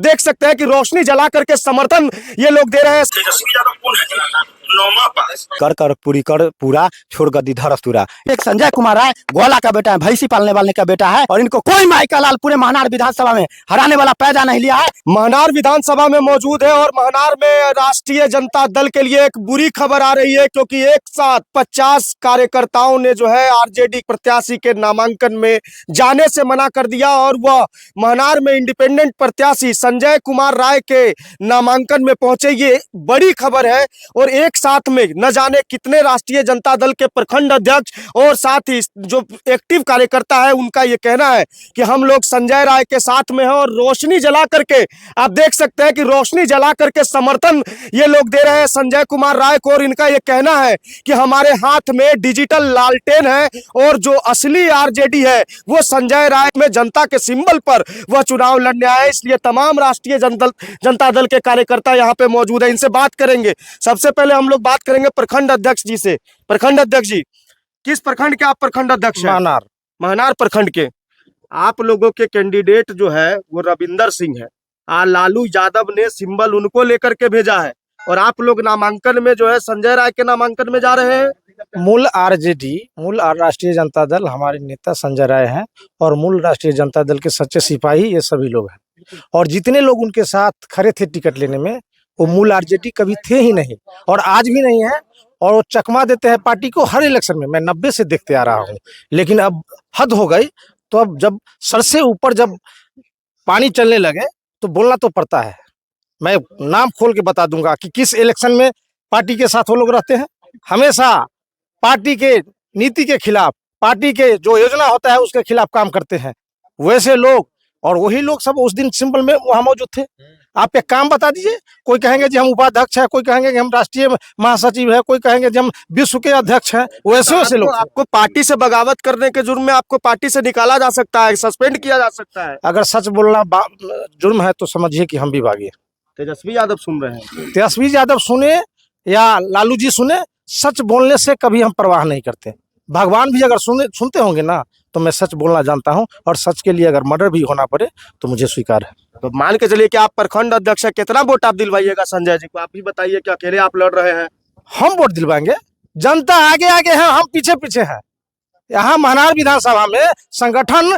देख सकते हैं कि रोशनी जला करके समर्थन ये लोग दे रहे हैं। तेजस्वी यादव कौन है? नौमा पास कर पूरी कर पूरा छोड़ गद्दी धरस्तुरा। एक संजय कुमार राय ग्वाला का बेटा है, भैंसी पालने वाले का बेटा है, और इनको कोई माई का लाल पूरे महनार विधानसभा में हराने वाला पैदा नहीं लिया है। महनार विधानसभा में मौजूद है और महनार में राष्ट्रीय जनता दल के लिए एक बुरी खबर आ रही है, क्योंकि एक साथ 50 कार्यकर्ताओं ने जो है आरजेडी प्रत्याशी के नामांकन में जाने से मना कर दिया और वह महनार में इंडिपेंडेंट प्रत्याशी संजय कुमार राय के नामांकन में पहुंचे। ये बड़ी खबर है और एक साथ में न जाने कितने राष्ट्रीय जनता दल के प्रखंड अध्यक्ष और साथ ही जो एक्टिव कार्यकर्ता है उनका ये कहना है कि हम लोग संजय राय के साथ में हैं और रोशनी जला करके आप देख सकते हैं कि रोशनी जला करके समर्थन ये लोग दे रहे हैं संजय कुमार राय को। और इनका ये कहना है कि हमारे हाथ में डिजिटल लालटेन है और जो असली आरजेडी है वो संजय राय में जनता के सिंबल पर वह चुनाव लड़ने आए। इसलिए तमाम राष्ट्रीय जनता दल के कार्यकर्ता यहाँ पे मौजूद है, इनसे बात करेंगे। सबसे पहले हम लोग बात करेंगे प्रखंड अध्यक्ष जी से। प्रखंड अध्यक्ष जी, किस प्रखंड के आप प्रखंड अध्यक्ष हैं? महनार महनार प्रखंड के। आप लोगों के कैंडिडेट जो है वो रविंदर सिंह है। लालू यादव ने सिंबल उनको लेकर के भेजा है और आप लोग नामांकन में जो है संजय राय के नामांकन में जा रहे हैं। मूल आरजेडी मूल राष्ट्रीय जनता दल हमारे नेता संजय राय हैं और मूल राष्ट्रीय जनता दल के सच्चे सिपाही ये सभी लोग हैं। और जितने लोग उनके साथ खड़े थे टिकट लेने में वो मूल आरजेडी कभी थे ही नहीं और आज भी नहीं है। और वो चकमा देते हैं पार्टी को हर इलेक्शन में। मैं 90 से देखते आ रहा हूँ, लेकिन अब हद हो गई। तो अब जब सर से ऊपर जब पानी चलने लगे तो बोलना तो पड़ता है। मैं नाम खोल के बता दूंगा कि किस इलेक्शन में पार्टी के साथ वो लोग रहते हैं। हमेशा पार्टी के नीति के खिलाफ, पार्टी के जो योजना होता है उसके खिलाफ काम करते हैं वैसे लोग, और वही लोग सब उस दिन सिंबल में वहां मौजूद थे। आप एक काम बता दीजिए, कोई कहेंगे जी हम उपाध्यक्ष है, कोई कहेंगे कि हम राष्ट्रीय महासचिव है, कोई कहेंगे जी हम विश्व के अध्यक्ष हैं। वैसे लोग आपको पार्टी से बगावत करने के जुर्म में आपको पार्टी से निकाला जा सकता है, सस्पेंड किया जा सकता है। अगर सच बोलना जुर्म है तो समझिए कि हम भी भागे। तेजस्वी यादव सुन रहे हैं। तेजस्वी यादव सुने या लालू जी सुने, सच बोलने से कभी हम परवाह नहीं करते। भगवान भी अगर सुनते होंगे ना तो मैं सच बोलना जानता हूं और सच के लिए अगर मर्डर भी होना पड़े तो मुझे स्वीकार है। तो मान के चलिए कि आप प्रखंड अध्यक्ष है, कितना वोट आप दिलवाइएगा संजय जी को? आप ही बताइए कि अकेले आप लड़ रहे हैं। हम वोट दिलवाएंगे, जनता आगे आगे है, हम पीछे पीछे हैं। यहाँ महनार विधानसभा में संगठन,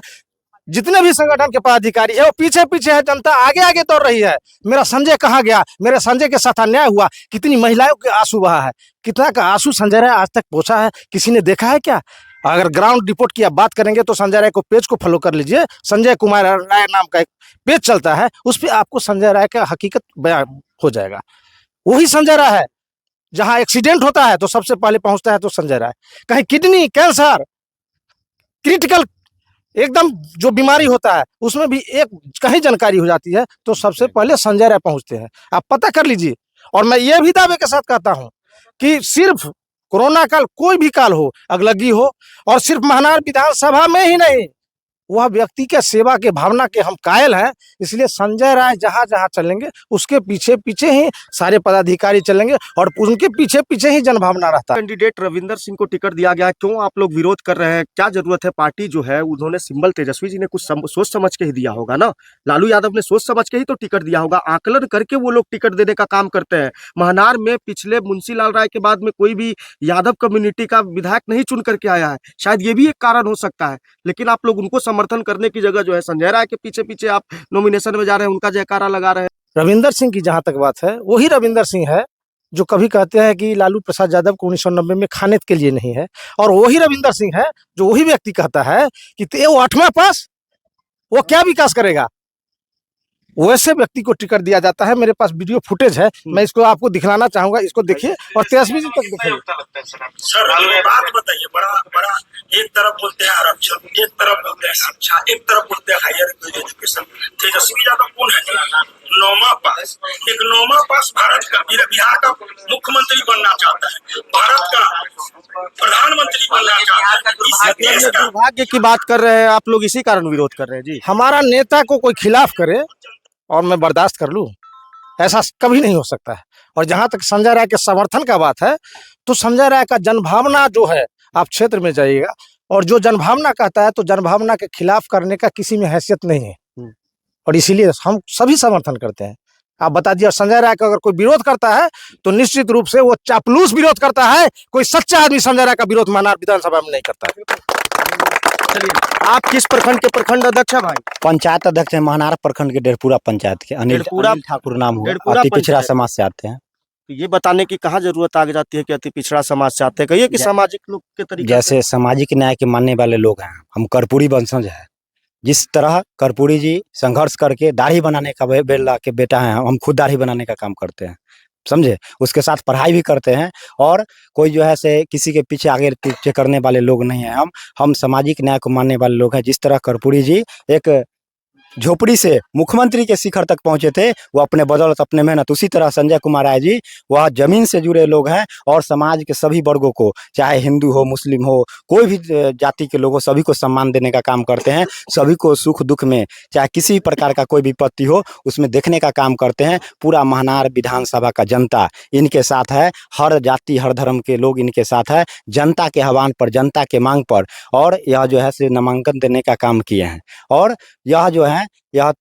जितने भी संगठन के पदाधिकारी है वो पीछे पीछे है, जनता आगे आगे दौड़ रही है। मेरा संजय कहाँ गया, मेरे संजय के साथ अन्याय हुआ, कितनी महिलाओं के आंसू बहा है, कितना का आंसू संजय राय आज तक पहुंचा है, किसी ने देखा है क्या? अगर ग्राउंड रिपोर्ट की आप बात करेंगे तो संजय राय को पेज को फॉलो कर लीजिए। संजय कुमार राय नाम का एक पेज चलता है, उस पर आपको संजय राय का हकीकत बयान हो जाएगा। वही संजय राय है। जहां एक्सीडेंट होता है तो सबसे पहले पहुंचता है तो संजय राय। कहीं किडनी कैंसर क्रिटिकल एकदम जो बीमारी होता है उसमें भी एक कहीं जानकारी हो जाती है तो सबसे पहले संजय राय पहुंचते हैं। आप पता कर लीजिए। और मैं ये भी दावे के साथ कहता हूं कि सिर्फ कोरोना काल, कोई भी काल हो, अगलगी हो, और सिर्फ महनार विधानसभा में ही नहीं, वह व्यक्ति के सेवा के भावना के हम कायल हैं। इसलिए संजय राय जहां जहां चलेंगे उसके पीछे पीछे ही सारे पदाधिकारी चलेंगे और उनके पीछे पीछे ही जनभावना रहता है। कैंडिडेट रविंदर सिंह को टिकट दिया गया, क्यों आप लोग विरोध कर रहे हैं? क्या जरूरत है? पार्टी जो है उन्होंने सिंबल तेजस्वी जी ने कुछ सोच समझ के ही दिया होगा ना। लालू यादव ने सोच समझ के ही तो टिकट दिया होगा, आकलन करके वो लोग टिकट देने का काम करते हैं। महनार में पिछले मुंशी लाल राय के बाद में कोई भी यादव कम्युनिटी का विधायक नहीं चुन करके आया है, शायद ये भी एक कारण हो सकता है। लेकिन आप लोग उनको समर्थन करने की जगह जो है संजय राय के पीछे पीछे आप नॉमिनेशन में जा रहे हैं, उनका जयकारा लगा रहे हैं। रविंदर सिंह की जहां तक बात है, वही रविंदर सिंह है जो कभी कहते हैं कि लालू प्रसाद यादव को 1990 में खाने के लिए नहीं है, और वही रविंदर सिंह है जो वही व्यक्ति कहता है कि वो 8वां पास, वो क्या विकास करेगा। वैसे व्यक्ति को टिकट दिया जाता है। मेरे पास वीडियो फुटेज है, मैं इसको आपको दिखलाना चाहूंगा, इसको देखिए और तेजस्वी जी तक दिखाइए। सर बात बताइए, बड़ा बड़ा एक तरफ बोलते हैं आरक्षण, एक तरफ बोलते हैं शिक्षा, एक तरफ बोलते हैं हायर एजुकेशन। तेजस्वी यादव कौन है? नौमा पास। एक नौमा पास भारत का, बिहार का मुख्यमंत्री बनना चाहता है, भारत का प्रधानमंत्री बनना चाहता है। इस दुर्भाग्य की बात कर रहे हैं आप लोग, इसी कारण विरोध कर रहे हैं जी। हमारा नेता को कोई खिलाफ करे और मैं बर्दाश्त कर लूं, ऐसा कभी नहीं हो सकता है। और जहां तक संजय राय के समर्थन का बात है तो संजय राय का जनभावना जो है, आप क्षेत्र में जाइएगा और जो जनभावना कहता है तो जनभावना के खिलाफ करने का किसी में हैसियत नहीं है। और इसीलिए हम सभी समर्थन करते हैं। आप बता दिए, संजय राय का अगर कोई विरोध करता है तो निश्चित रूप से वो चापलूस विरोध करता है, कोई सच्चा आदमी संजय राय का विरोध महानार विधानसभा में नहीं करता है। चलिए, आप किस प्रखंड के प्रखंड अध्यक्ष है भाई? पंचायत अध्यक्ष है महनार प्रखंड के डेढ़पुरा पंचायत के अनिल डेढ़पुरा- अनिल ठाकुर नाम हुआ, डेढ़पुरा अति पिछड़ा पंचायत। समाज से आते हैं। तो ये बताने की कहाँ जरूरत आ जाती है कि अति पिछड़ा समाज से आते हैं? कहिए कि सामाजिक लोग के तरीके से। जैसे सामाजिक न्याय के मानने वाले लोग हैं, हम कर्पूरी वंशज है। जिस तरह कर्पूरी जी संघर्ष करके दाढ़ी बनाने का बेला के बेटा है, हम खुद दाढ़ी बनाने का काम करते हैं, समझे। उसके साथ पढ़ाई भी करते हैं और कोई जो है से किसी के पीछे आगे पीछे करने वाले लोग नहीं हैं। हम सामाजिक न्याय को मानने वाले लोग हैं। जिस तरह कर्पूरी जी एक झोपड़ी से मुख्यमंत्री के शिखर तक पहुंचे थे, वो अपने बदौलत अपने मेहनत, उसी तरह संजय कुमार राय जी वह जमीन से जुड़े लोग हैं और समाज के सभी वर्गों को, चाहे हिंदू हो, मुस्लिम हो, कोई भी जाति के लोग हो, सभी को सम्मान देने का काम करते हैं। सभी को सुख दुख में, चाहे किसी प्रकार का कोई विपत्ति हो, उसमें देखने का काम करते हैं। पूरा महनार विधानसभा का जनता इनके साथ है, हर जाति हर धर्म के लोग इनके साथ है, जनता के आह्वान पर, जनता के मांग पर। और यह जो है से नामांकन देने का काम किए हैं। और यह जो है यह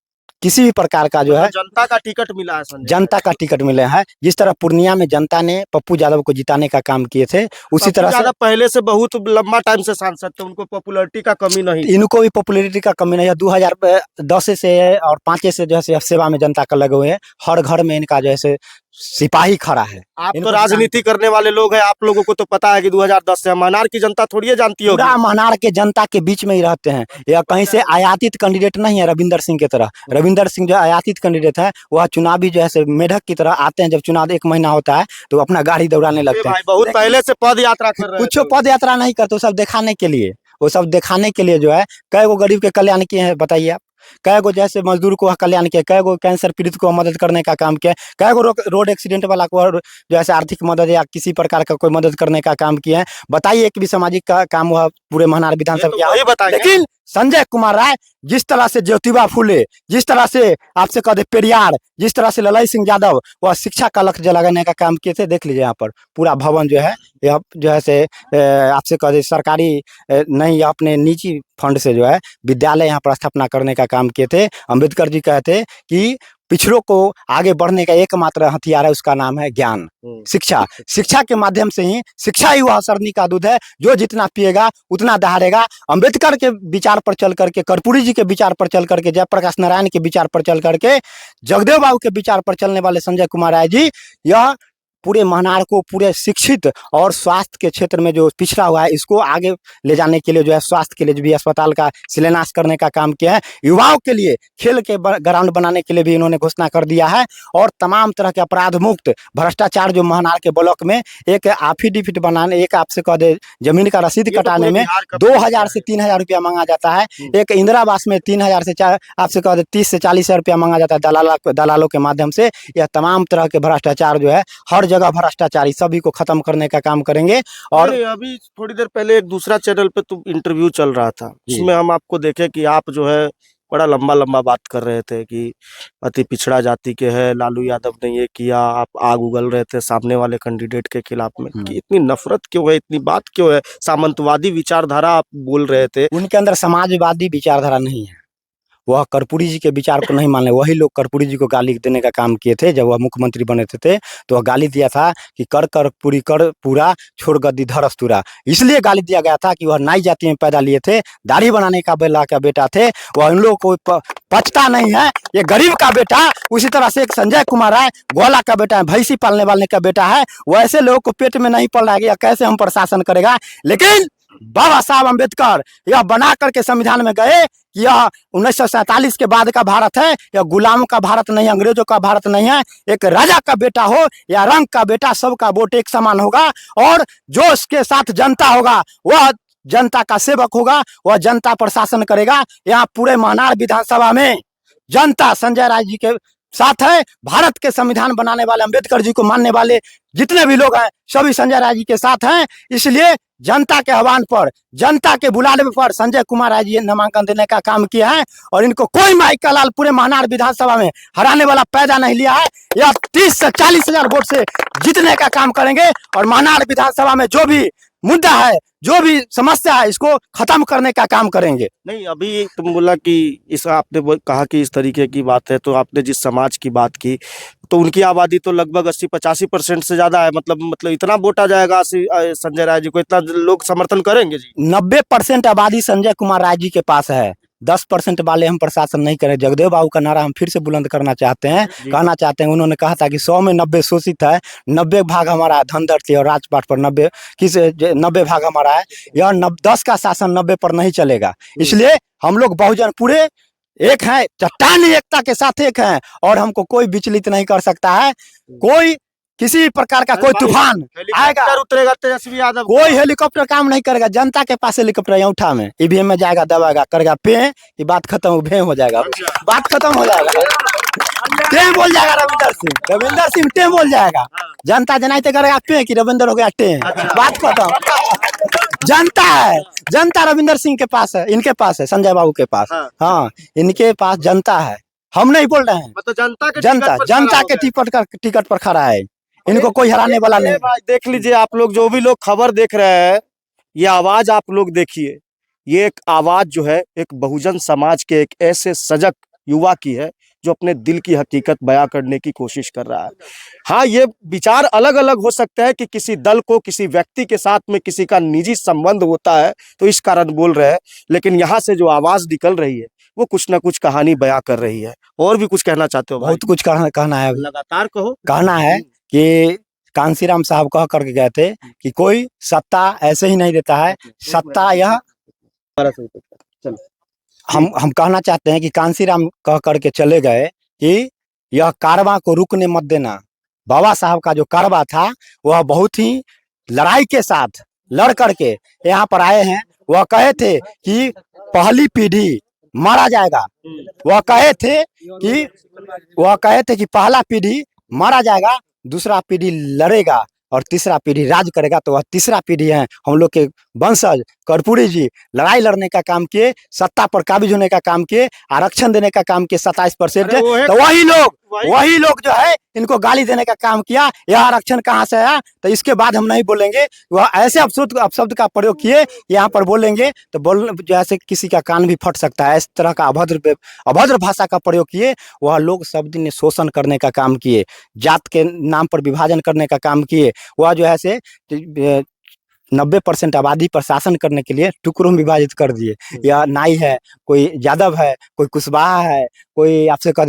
किसी भी प्रकार का जो है जनता का टिकट मिला है संजय। जनता का टिकट मिले हैं। जिस तरह पूर्णिया में जनता ने पप्पू यादव को जिताने का काम किए थे, उसी तरह से ज्यादा पहले से बहुत लंबा टाइम से सांसद थे, उनको पॉपुलैरिटी का कमी नहीं। इनको भी पॉपुलैरिटी का कमी नहीं है। 2010 से और 5 से जो है से सेवा में जनता का लगे हुए हैं। हर घर में इनका जो है से सिपाही खड़ा है। आप तो इनको राजनीति करने वाले लोग हैं, आप लोगों को तो पता है कि 2010 से महनार की जनता थोड़ी है जानती होगी। पूरा महनार के जनता के बीच में ही रहते हैं। यह कहीं से आयातित कैंडिडेट नहीं है रविंदर सिंह की तरह। रविंदर सिंह जो आयातित कैंडिडेट है, वह चुनावी जो है से मेढक की तरह आते हैं। जब चुनाव 1 महीना होता है तो अपना गाड़ी दौड़ाने लगते हैं। भाई बहुत पहले से पद यात्रा कर रहे कुछ थे। पद यात्रा नहीं करते, वो सब दिखाने के लिए, वो सब दिखाने के लिए जो है। कई गो गरीब के कल्याण किए हैं बताइए आप। कई गो जैसे मजदूर को कल्याण किया, कई गो कैंसर पीड़ित को मदद करने का काम किया, कई गो रोड एक्सीडेंट वाला को जो है आर्थिक मदद या किसी प्रकार का कोई मदद करने का काम किया है। बताइए एक भी सामाजिक का काम हुआ पूरे महनार विधानसभा किया। वही बताएंगे। लेकिन संजय कुमार राय जिस तरह से ज्योतिबा फूले, जिस तरह से आपसे कहते पेरियार, जिस तरह से ललाई सिंह यादव वह शिक्षा का लक्ष्य जलाने का काम किए थे। देख लीजिए यहाँ पर पूरा भवन जो है, यह जो है से आपसे कहते सरकारी नहीं, अपने निजी फंड से जो है विद्यालय यहाँ पर स्थापना करने का काम किए थे। अम्बेडकर जी कहते कि पिछड़ों को आगे बढ़ने का एकमात्र हथियार है, उसका नाम है ज्ञान, शिक्षा। शिक्षा के माध्यम से ही, शिक्षा ही वह सरनी का दूध है, जो जितना पिएगा उतना दहाड़ेगा। अम्बेडकर के विचार पर चल करके, कर्पूरी जी के विचार पर चल करके, जयप्रकाश नारायण के विचार पर चल करके, जगदेव बाबू के विचार पर चलने वाले संजय कुमार राय जी यह पूरे महनार को पूरे शिक्षित और स्वास्थ्य के क्षेत्र में जो पिछड़ा हुआ है, इसको आगे ले जाने के लिए जो है स्वास्थ्य के लिए जो भी अस्पताल का शिलान्यास करने का काम किया है। युवाओं के लिए खेल के ग्राउंड बनाने के लिए भी इन्होंने घोषणा कर दिया है। और तमाम तरह के अपराध मुक्त, भ्रष्टाचार जो महनार के ब्लॉक में एक एफिडेविट बनाने, एक आपसे कह दे जमीन का रसीद कटाने में 2000 से 3000 रुपया मांगा जाता है। एक इंदिरा आवास में 3000 से आपसे कह दे 30 से 40 हजार रुपया मांगा जाता है दलालों के माध्यम से। यह तमाम तरह के भ्रष्टाचार जो है, हर जगह भ्रष्टाचारी, सभी को खत्म करने का काम करेंगे। और अभी थोड़ी देर पहले एक दूसरा चैनल पे तो इंटरव्यू चल रहा था, उसमें हम आपको देखे कि आप जो है बड़ा लंबा लंबा बात कर रहे थे कि अति पिछड़ा जाति के है, लालू यादव ने ये किया, आप आग उगल रहे थे सामने वाले कैंडिडेट के खिलाफ में कि इतनी नफरत क्यों है, इतनी बात क्यों है, सामंतवादी विचारधारा आप बोल रहे थे। उनके अंदर समाजवादी विचारधारा नहीं है, वह कर्पूरी जी के विचार को नहीं मान रहे। वही लोग कर्पूरी जी को गाली देने का काम किए थे। जब वह मुख्यमंत्री बने थे तो वह गाली दिया था कि कर पूरी कर पूरा, छोड़ गद्दी धरस तुरा। इसलिए गाली दिया गया था कि वह नाई जाति में पैदा लिए थे, दाढ़ी बनाने का बेटा थे, वह उन लोगों को पचता नहीं है। ये गरीब का बेटा, उसी तरह से एक संजय कुमार राय ग्वाला का बेटा है, भैंसी पालने वाले का बेटा है। वैसे लोगों को पेट में नहीं पड़ रहा है कि कैसे हम पर शासन करेगा। लेकिन बाबा साहब अम्बेडकर यह बना करके संविधान में गए कि यह 1947 के बाद का भारत है, यह गुलामों का भारत नहीं, अंग्रेजों का भारत नहीं है। एक राजा का बेटा हो या रंग का बेटा, सबका वोट एक समान होगा। और जो उसके साथ जनता होगा वह जनता का सेवक होगा, वह जनता पर शासन करेगा। यहाँ पूरे महनार विधानसभा में जनता संजय राय जी के साथ है। भारत के संविधान बनाने वाले, अम्बेडकर जी को मानने वाले जितने भी लोग हैं, सभी संजय राय जी के साथ हैं। इसलिए जनता के आह्वान पर, जनता के बुलाने पर संजय कुमार राय जी नामांकन देने का काम किया है। और इनको कोई माइक का लाल पूरे महनार विधानसभा में हराने वाला पैदा नहीं लिया है। यह 30 से 40 हजार वोट से जीतने का काम करेंगे। और महनार विधानसभा में जो भी मुद्दा है, जो भी समस्या है, इसको खत्म करने का काम करेंगे। नहीं, अभी तुम बोला कि इस आपने कहा कि इस तरीके की बात है, तो आपने जिस समाज की बात की, तो उनकी आबादी तो लगभग 80-85% से ज्यादा है। मतलब इतना वोट आ जाएगा संजय राय जी को, इतना लोग समर्थन करेंगे जी? 90% आबादी संजय कुमार राय जी के पास है, 10% वाले हम प्रशासन नहीं करें। जगदेव बाबू का नारा हम फिर से बुलंद करना चाहते हैं, कहना चाहते हैं। उन्होंने कहा था कि 100 में 90 शोषित है, 90 भाग हमारा धन धरती और राजपाट पर 90 भाग हमारा है। यह 10 का शासन 90 पर नहीं चलेगा। इसलिए हम लोग बहुजन पूरे एक हैं, चट्टानी एकता के साथ एक हैं, और हमको कोई विचलित नहीं कर सकता है। कोई किसी प्रकार का कोई तूफान आएगा, उतरेगा तेजस्वी यादव, कोई हेलीकॉप्टर काम नहीं करेगा। जनता के पास हेलीकॉप्टर है, उठा में ईवीएम में जाएगा, दबाएगा, करेगा पे, ये बात खत्म, भे हो जाएगा, बात खत्म हो जाएगा। टे बोल जाएगा रविंदर सिंह टे बोल जाएगा। जनता जनाते करेगा पे कि रविंदर हो गया टे, बात खत्म। जनता है, जनता रविंदर सिंह के पास है, इनके पास है, संजय बाबू के पास। हाँ, इनके पास जनता है, हम नहीं बोल रहे हैं। मतलब जनता के टिकट पर खड़ा है, इनको कोई हराने वाला नहीं। भाई देख लीजिए, आप लोग जो भी लोग खबर देख रहे हैं, ये आवाज आप लोग देखिए। ये एक आवाज जो है एक बहुजन समाज के एक ऐसे सजग युवा की है जो अपने दिल की हकीकत बयां करने की कोशिश कर रहा है। हाँ, ये विचार अलग अलग हो सकते हैं कि किसी दल को, किसी व्यक्ति के साथ में किसी का निजी संबंध होता है तो इस कारण बोल रहे हैं, लेकिन यहाँ से जो आवाज निकल रही है वो कुछ ना कुछ कहानी बयां कर रही है। और भी कुछ कहना चाहते हो? बहुत कुछ कहना है, लगातार कहो। कहना है कि कांसीराम साहब कह करके गए थे कि कोई सत्ता ऐसे ही नहीं देता है, सत्ता यह हम कहना चाहते हैं कि कांसीराम कह करके चले गए कि यह कारवां को रुकने मत देना। बाबा साहब का जो कारवां था वह बहुत ही लड़ाई के साथ लड़ करके यहाँ पर आए हैं। वह कहे थे कि पहली पीढ़ी मारा जाएगा, वह कहे थे कि पहला पीढ़ी मारा जाएगा, दूसरा पीढ़ी लड़ेगा और तीसरा पीढ़ी राज करेगा। तो वह तीसरा पीढ़ी है हम लोग के वंशज कर्पूरी जी। लड़ाई लड़ने का काम किए, सत्ता पर काबिज होने का काम किए, आरक्षण देने का काम किए 27%। तो वही लोग जो है इनको गाली देने का काम किया। यह आरक्षण कहाँ से आया, तो इसके बाद हम नहीं बोलेंगे। वह ऐसे अपशब्द का प्रयोग किए, यहाँ पर बोलेंगे तो जैसे किसी का कान भी फट सकता है। इस तरह का अभद्र भाषा का प्रयोग किए। वह लोग सब दिन शोषण करने का काम किए, जात के नाम पर विभाजन करने का काम किए। वह जो है से 90% आबादी पर शासन करने के लिए टुकड़ों में विभाजित कर दिए। या नाई है, कोई यादव है, कोई कुशवाहा है, कोई आपसे कह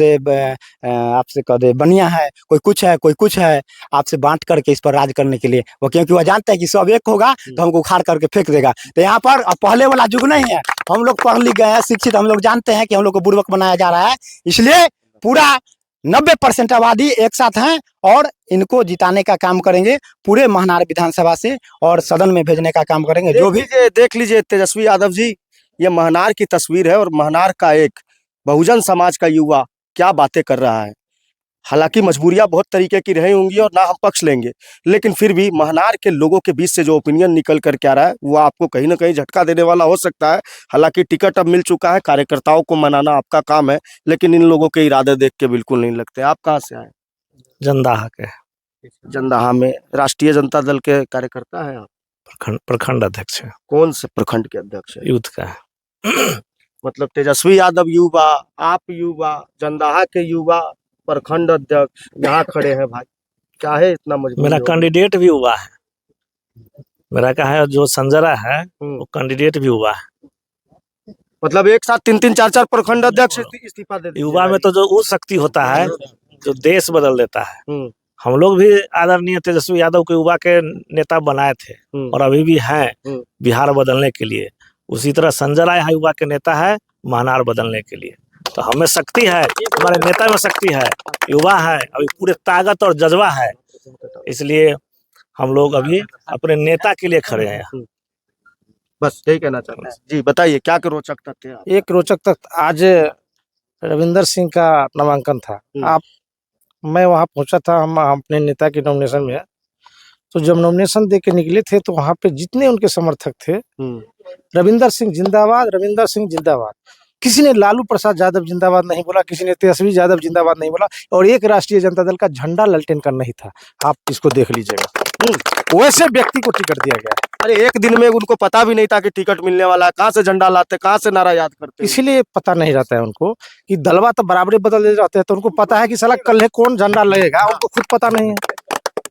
दे बनिया है, कोई कुछ है, आपसे बांट करके इस पर राज करने के लिए। वो क्योंकि वह जानते हैं कि सब एक होगा तो हमको उखाड़ करके फेंक देगा। तो यहाँ पर पहले वाला युग नहीं है। हम लोग पढ़ लिख गए हैं, शिक्षित, हम लोग जानते हैं कि हम लोग को बुर्बक बनाया जा रहा है। इसलिए पूरा 90% आबादी एक साथ हैं और इनको जिताने का काम करेंगे पूरे महनार विधानसभा से, और सदन में भेजने का काम करेंगे। जो भी देख लीजिए तेजस्वी यादव जी, ये महनार की तस्वीर है और महनार का एक बहुजन समाज का युवा क्या बातें कर रहा है। हालांकि मजबूरियां बहुत तरीके की रही होंगी और ना हम पक्ष लेंगे, लेकिन फिर भी महनार के लोगों के बीच से जो ओपिनियन निकल कर के आ रहा है वो आपको कहीं ना कहीं झटका देने वाला हो सकता है। हालांकि टिकट अब मिल चुका है, कार्यकर्ताओं को मनाना आपका काम है, लेकिन इन लोगों के इरादे देख के बिल्कुल नहीं लगते। आप कहाँ से आए? जंदाहा के, जंदाहा में राष्ट्रीय जनता दल के कार्यकर्ता है आप? प्रखंड अध्यक्ष है। कौन से प्रखंड के अध्यक्ष है? यूथ का है। मतलब तेजस्वी यादव युवा, आप युवा, जंदाहा के युवा, प्रखंड अध्यक्ष यहाँ खड़े हैं भाई, क्या है इतना मजबूर? मेरा कैंडिडेट भी हुआ है, मेरा का है जो संजरा है वो कैंडिडेट भी हुआ है। मतलब एक साथ 3-3, 4-4 प्रखंड अध्यक्ष इस्तीफा दे दिए। युवा में तो जो वो शक्ति होता है जो देश बदल देता है। हम लोग भी आदरणीय तेजस्वी यादव को युवा के नेता बनाए थे और अभी भी हैं बिहार बदलने के लिए। उसी तरह संजय राय युवा के नेता है महनार बदलने के लिए। तो हमें शक्ति है, हमारे नेता में शक्ति है, युवा है, अभी पूरे ताकत और जज्बा है। इसलिए हम लोग अभी अपने नेता के लिए खड़े हैं। बस यही कहना चाहते हैं जी। बताइए क्या रोचक तथ्य है? एक रोचक तथ्य, आज रविंदर सिंह का नामांकन था। मैं वहां पहुंचा था, हम अपने नेता के नॉमिनेशन में। तो जब नॉमिनेशन दे के निकले थे तो वहां पे जितने उनके समर्थक थे, रविंदर सिंह जिंदाबाद, रविंदर सिंह जिंदाबाद। किसी ने लालू प्रसाद यादव जिंदाबाद नहीं बोला, किसी ने तेजस्वी यादव जिंदाबाद नहीं बोला, और एक राष्ट्रीय जनता दल का झंडा ललटेन का नहीं था। आप इसको देख लीजिएगा, वैसे व्यक्ति को टिकट दिया गया है। अरे एक दिन में उनको पता भी नहीं था कि टिकट मिलने वाला है, कहाँ से झंडा लाते, कहाँ से नारा याद करते। इसीलिए पता नहीं रहता है उनको कि दलवा तो बराबरी बदलते रहते हैं, तो उनको पता है कि साला कल है कौन झंडा लगेगा, उनको खुद पता नहीं है।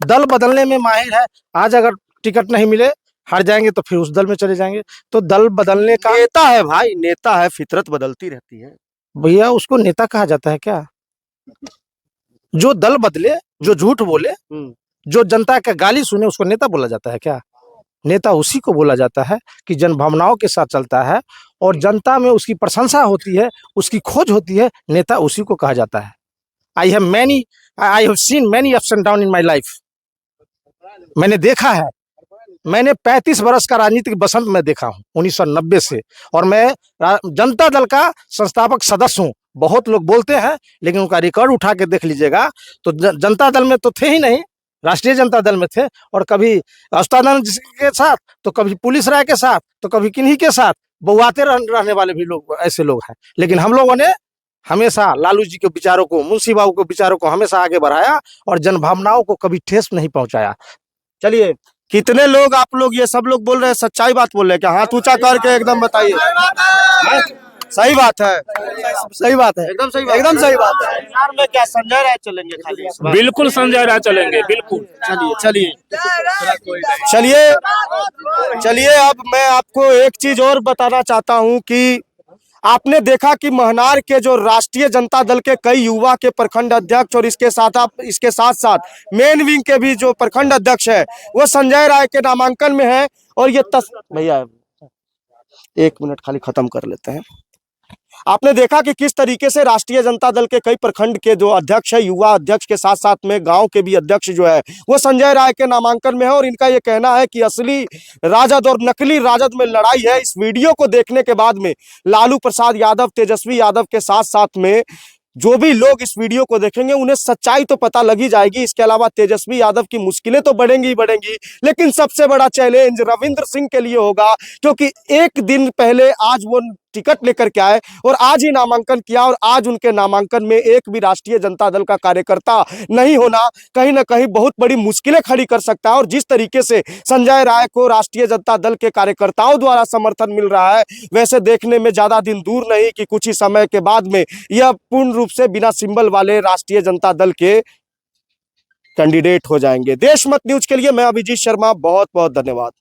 दल बदलने में माहिर है। आज अगर टिकट नहीं मिले, हार जाएंगे, तो फिर उस दल में चले जाएंगे। तो दल बदलने का नेता है भाई, नेता है, फितरत बदलती रहती है। भैया उसको नेता कहा जाता है क्या? जो दल बदले, जो झूठ बोले, जो जनता का गाली सुने, उसको नेता बोला जाता है क्या? नेता उसी को बोला जाता है कि जन भावनाओं के साथ चलता है और जनता में उसकी प्रशंसा होती है, उसकी खोज होती है, नेता उसी को कहा जाता है। I have seen many ups and down in my life. मैंने देखा है, मैंने 35 वर्ष का राजनीतिक बसंत में देखा हूँ 1990 से, और मैं जनता दल का संस्थापक सदस्य हूँ। बहुत लोग बोलते हैं, लेकिन उनका रिकॉर्ड उठा के देख लीजिएगा तो जनता दल में तो थे ही नहीं, राष्ट्रीय जनता दल में थे। और कभी अस्तानंद जी के साथ, तो कभी पुलिस राय के साथ, तो कभी किन्हीं के साथ बउआते रहने वाले भी लोग, ऐसे लोग हैं। लेकिन हम लोगों ने हमेशा लालू जी के विचारों को, मुंशी बाबू के विचारों को हमेशा आगे बढ़ाया और जन भावनाओं को कभी ठेस नहीं पहुंचाया। चलिए, कितने लोग आप लोग ये सब लोग बोल रहे हैं, सच्चाई बात बोल रहे हैं क्या? हाथ ऊंचा करके एकदम बताइए। हैं? सही बात है, सही बात है, एकदम सही बात, एकदम सही बात है। बिहार में क्या संजय राय चलेंगे खाली इस बार? बिल्कुल संजय राय चलेंगे, बिल्कुल। चलिए चलिए चलिए चलिए, अब मैं आपको एक चीज और बताना चाहता हूं कि आपने देखा कि महनार के जो राष्ट्रीय जनता दल के कई युवा के प्रखंड अध्यक्ष और इसके साथ साथ मेन विंग के भी जो प्रखंड अध्यक्ष है वो संजय राय के नामांकन में है। और ये भैया 1 मिनट खाली खत्म कर लेते हैं। आपने देखा कि किस तरीके से राष्ट्रीय जनता दल के कई प्रखंड के जो अध्यक्ष है, युवा अध्यक्ष के साथ साथ में गांव के भी अध्यक्ष जो है वो संजय राय के नामांकन में है। और इनका ये कहना है कि असली राजद और नकली राजद में लड़ाई है। इस वीडियो को देखने के बाद में लालू प्रसाद यादव, तेजस्वी यादव के साथ साथ में जो भी लोग इस वीडियो को देखेंगे उन्हें सच्चाई तो पता लगी जाएगी। इसके अलावा तेजस्वी यादव की मुश्किलें तो बढ़ेंगी ही बढ़ेंगी, लेकिन सबसे बड़ा चैलेंज रविंद्र सिंह के लिए होगा, क्योंकि एक दिन पहले आज वो टिकट लेकर के आए और आज ही नामांकन किया, और आज उनके नामांकन में एक भी राष्ट्रीय जनता दल का कार्यकर्ता नहीं होना कहीं ना कहीं बहुत बड़ी मुश्किलें खड़ी कर सकता है। और जिस तरीके से संजय राय को राष्ट्रीय जनता दल के कार्यकर्ताओं द्वारा समर्थन मिल रहा है, वैसे देखने में ज्यादा दिन दूर नहीं कि कुछ ही समय के बाद में यह पूर्ण रूप से बिना सिंबल वाले राष्ट्रीय जनता दल के कैंडिडेट हो जाएंगे। देशमत न्यूज के लिए मैं अभिजीत शर्मा, बहुत बहुत धन्यवाद।